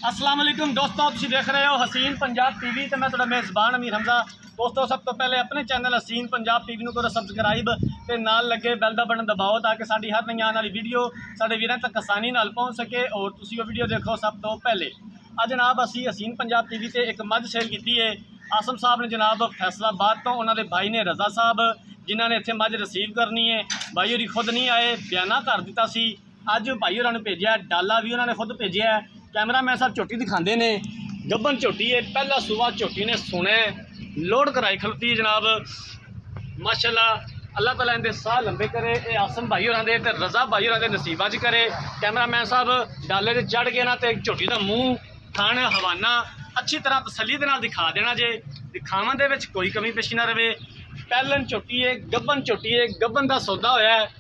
अस्सलाम वालेकुम दोस्तों, तुम देख रहे हो हसीन पंजाब टीवी तो मैं थोड़ा मेज़बान अमीर हमजा। दोस्तों सब तो पहले अपने चैनल हसीन पंजाब टीवी को करो सबसक्राइब ते नाल लगे बैल का बटन दबाओ ताकि साड़ी हर नई आने वाली वीडियो साढ़े वीरों तक आसानी नाल पहुँच सके और तुसी वो वीडियो देखो सब तो पहले। अज जनाब असी हसीन पंजाब टीवी से एक मझ सेल की है। आसम साहब ने जनाब फैसलाबाद तो उन्होंने भाई ने रजा साहब जिन्होंने इतने मझ रिसीव करनी है। भाई होरी खुद नहीं आए, बयाना कर दिता सी। अज भाई होरां नूं भेजिया, डाला भी उन्होंने खुद भेजिया। कैमरा मैन साहब झोटी दिखाते ने, गब्बन झोटी है, पहला सुबह झोटी ने सुने लोड कराई खलोती है जनाब। माशाल्लाह अल्लाह ताला इनके साह लंबे करे। ये आसम भाई होरां दे ते रजा भाई होरां दे नसीबां च करे। कैमरा मैन साहब डाले से चढ़ गए ना तो झोटी का मूँह थण हवाना अच्छी तरह तसली के नाल दिखा देना जे, दिखावन दे विच कोई कमी पेशी ना रहे। पहलन झोटी है, गब्बन झोटी है, गब्बन का सौदा होया है।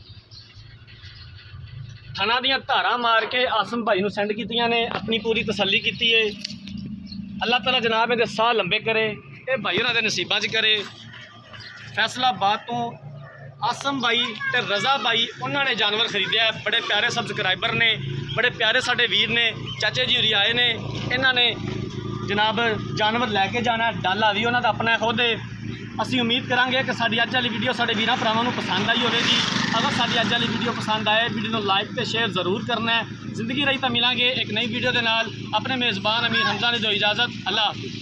थना दियां धारा मार के आसम भाई नूं सेंड कीतियां ने, अपनी पूरी तसल्ली की है। अल्लाह ताला जनाब इहदे साह लंबे करे, ये भाई होरां दे नसीबां च करे। फैसलाबाद तो आसम भाई ते रजा भाई उन्होंने जानवर खरीदया है। बड़े प्यारे सबसक्राइबर ने, बड़े प्यारे साडे वीर ने, चाचे जी होरी आए ने। इन्होंने जनाब जानवर लैके जाना, डाला भी उन्होंने अपना खुद है। असी उम्मीद करांगे कि साडी अज वाली वीडियो साडे वीरां भरावां नूं पसंद आई होगी। अगर साडी अज वाली वीडियो पसंद आए, वीडियो को लाइक तो शेयर जरूर करना है। जिंदगी रही तो मिलांगे एक नई वीडियो के नाल। अपने मेज़बान अमीर हमजा ने दो इजाज़त। अल्लाह हाफिज़।